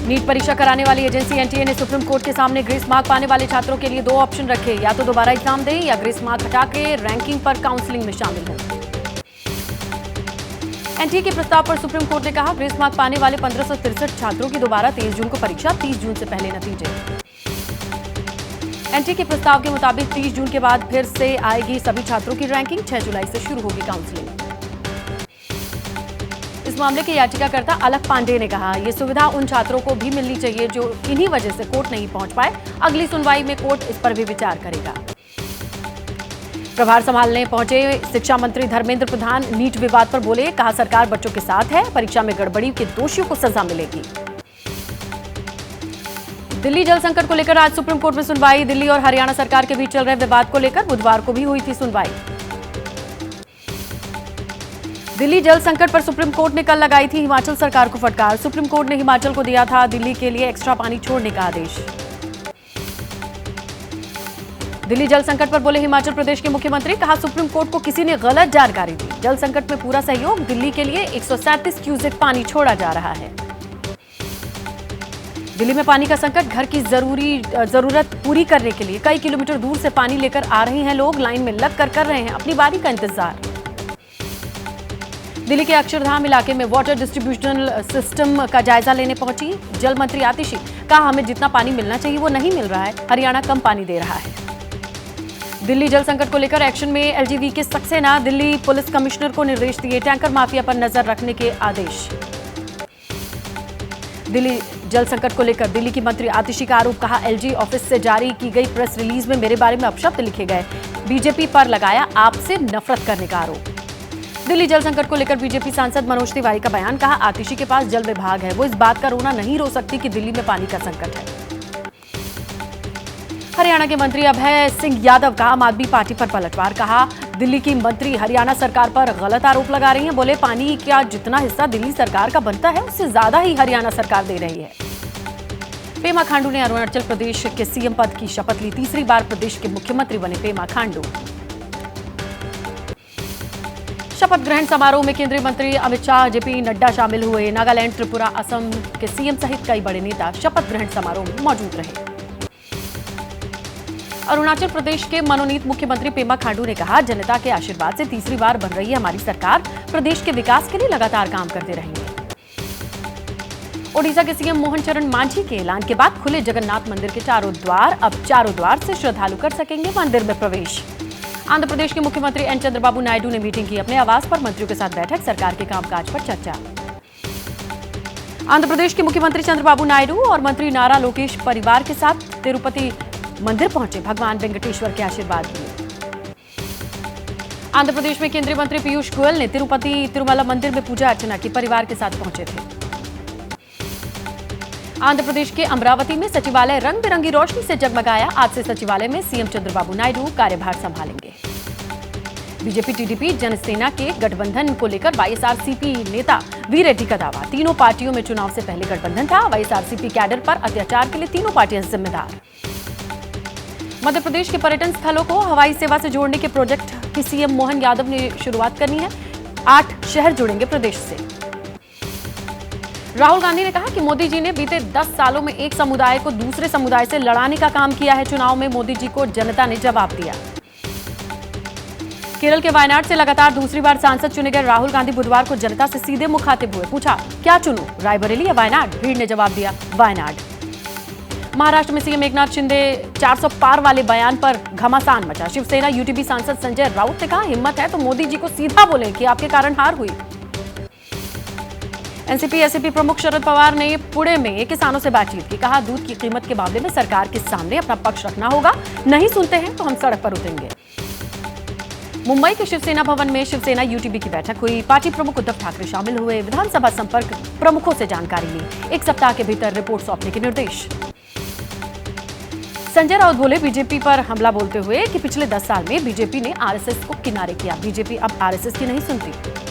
NEET परीक्षा कराने वाली एजेंसी एनटीए ने सुप्रीम कोर्ट के सामने ग्रेस मार्क पाने वाले छात्रों के लिए दो ऑप्शन रखे, या तो दोबारा एग्जाम दें या ग्रेस मार्क हटा के रैंकिंग पर काउंसलिंग में शामिल हों। एनटीए के प्रस्ताव पर सुप्रीम कोर्ट ने कहा, ग्रेस मार्क पाने वाले 1563 छात्रों की दोबारा 23 जून को परीक्षा, 30 जून से पहले नतीजे। एनटीए के प्रस्ताव के मुताबिक 30 जून के बाद फिर से आएगी सभी छात्रों की रैंकिंग, 6 जुलाई से शुरू होगी काउंसलिंग। इस मामले के याचिकाकर्ता अलख पांडे ने कहा, यह सुविधा उन छात्रों को भी मिलनी चाहिए जो इन्हीं वजह से कोर्ट नहीं पहुंच पाए। अगली सुनवाई में कोर्ट इस पर भी विचार करेगा। प्रभार संभालने पहुंचे शिक्षा मंत्री धर्मेंद्र प्रधान नीट विवाद पर बोले, कहा सरकार बच्चों के साथ है, परीक्षा में गड़बड़ी के दोषियों को सजा मिलेगी। दिल्ली जल संकट को लेकर आज सुप्रीम कोर्ट में सुनवाई। दिल्ली और हरियाणा सरकार के बीच चल रहे विवाद को लेकर बुधवार को भी हुई थी सुनवाई। दिल्ली जल संकट पर सुप्रीम कोर्ट ने कल लगाई थी हिमाचल सरकार को फटकार। सुप्रीम कोर्ट ने हिमाचल को दिया था दिल्ली के लिए एक्स्ट्रा पानी छोड़ने का आदेश। दिल्ली जल संकट पर बोले हिमाचल प्रदेश के मुख्यमंत्री, कहा सुप्रीम कोर्ट को किसी ने गलत जानकारी दी। जल संकट में पूरा सहयोग, दिल्ली के लिए 137 क्यूसेक पानी छोड़ा जा रहा है। दिल्ली में पानी का संकट, घर की जरूरत पूरी करने के लिए कई किलोमीटर दूर से पानी लेकर आ रहे हैं लोग, लाइन में लगकर कर रहे हैं अपनी बारी का इंतजार। दिल्ली के अक्षरधाम इलाके में वाटर डिस्ट्रीब्यूशन सिस्टम का जायजा लेने पहुंची जल मंत्री आतिशी, कहा हमें जितना पानी मिलना चाहिए वो नहीं मिल रहा है, हरियाणा कम पानी दे रहा है। दिल्ली जल संकट को लेकर एक्शन में एलजीवी के सक्सेना, दिल्ली पुलिस कमिश्नर को निर्देश दिए टैंकर माफिया पर नजर रखने के आदेश। दिल्ली जल संकट को लेकर दिल्ली की मंत्री आतिशी का आरोप, कहा एलजी ऑफिस से जारी की गई प्रेस रिलीज में मेरे बारे में अपशब्द लिखे गए, बीजेपी पर लगाया आपसे नफरत करने का आरोप। दिल्ली जल संकट को लेकर बीजेपी सांसद मनोज तिवारी का बयान, कहा आतिशी के पास जल विभाग है, वो इस बात का रोना नहीं रो सकती कि दिल्ली में पानी का संकट है। हरियाणा के मंत्री अभय सिंह यादव का आम आदमी पार्टी पर पलटवार, कहा दिल्ली की मंत्री हरियाणा सरकार पर गलत आरोप लगा रही हैं। बोले पानी का जितना हिस्सा दिल्ली सरकार का बनता है उससे ज्यादा ही हरियाणा सरकार दे रही है। पेमा खांडू ने अरुणाचल प्रदेश के सीएम पद की शपथ ली, तीसरी बार प्रदेश के मुख्यमंत्री बने पेमा खांडू। शपथ ग्रहण समारोह में केंद्रीय मंत्री अमित शाह, जेपी नड्डा शामिल हुए। नागालैंड, त्रिपुरा, असम के सीएम सहित कई बड़े नेता शपथ ग्रहण समारोह में मौजूद रहे। अरुणाचल प्रदेश के मनोनीत मुख्यमंत्री पेमा खांडू ने कहा, जनता के आशीर्वाद से तीसरी बार बन रही है हमारी सरकार, प्रदेश के विकास के लिए लगातार काम करते रहेंगे। ओडिशा के सीएम मोहन चरण मांझी के ऐलान के बाद खुले जगन्नाथ मंदिर के चारों द्वार, अब चारों द्वार से श्रद्धालु कर सकेंगे मंदिर में प्रवेश। आंध्र प्रदेश के मुख्यमंत्री एन चंद्रबाबू नायडू ने मीटिंग की, अपने आवास पर मंत्रियों के साथ बैठक, सरकार के कामकाज पर चर्चा। आंध्र प्रदेश के मुख्यमंत्री चंद्रबाबू नायडू और मंत्री नारा लोकेश परिवार के साथ तिरुपति मंदिर पहुंचे, भगवान वेंकटेश्वर के आशीर्वाद लिए। आंध्र प्रदेश में केंद्रीय मंत्री पीयूष गोयल ने तिरुपति तिरुमला मंदिर में पूजा अर्चना की, परिवार के साथ पहुंचे थे। आंध्र प्रदेश के अमरावती में सचिवालय रंग बिरंगी रोशनी से जगमगाया, आज से सचिवालय में सीएम चंद्रबाबू नायडू कार्यभार संभालेंगे। बीजेपी टीडीपी जनसेना के गठबंधन को लेकर वाईएसआरसीपी नेता वी रेड्डी का दावा, तीनों पार्टियों में चुनाव से पहले गठबंधन था, वाईएसआरसीपी कैडर पर अत्याचार के लिए तीनों पार्टियां जिम्मेदार। मध्य प्रदेश के पर्यटन स्थलों को हवाई सेवा से जोड़ने के प्रोजेक्ट की सीएम मोहन यादव ने शुरुआत करनी है, 8 शहर जुड़ेंगे प्रदेश से। राहुल गांधी ने कहा कि मोदी जी ने बीते 10 सालों में एक समुदाय को दूसरे समुदाय से लड़ाने का काम किया है, चुनाव में मोदी जी को जनता ने जवाब दिया। केरल के वायनाड से लगातार दूसरी बार सांसद चुने गए राहुल गांधी बुधवार को जनता से सीधे मुखातिब हुए, पूछा क्या चुनूं, रायबरेली या वायनाड? भीड़ ने जवाब दिया वायनाड। महाराष्ट्र में सीएम एकनाथ शिंदे 400 पार वाले बयान पर घमासान मचा, शिवसेना यूटीबी सांसद संजय राउत ने कहा हिम्मत है तो मोदी जी को सीधा बोले कि आपके कारण हार हुई। एनसीपी एसपी प्रमुख शरद पवार ने पुणे में किसानों से बातचीत की, कहा दूध की कीमत के मामले में सरकार के सामने अपना पक्ष रखना होगा, नहीं सुनते हैं तो हम सड़क पर उतरेंगे। मुंबई के शिवसेना भवन में शिवसेना यूटीबी की बैठक हुई, पार्टी प्रमुख उद्धव ठाकरे शामिल हुए, विधानसभा संपर्क प्रमुखों से जानकारी ली, 1 सप्ताह के भीतर रिपोर्ट सौंपने के निर्देश। संजय राउत बोले बीजेपी पर हमला बोलते हुए कि पिछले 10 साल में बीजेपी ने आरएसएस को किनारे किया, बीजेपी अब आरएसएस की नहीं सुनती।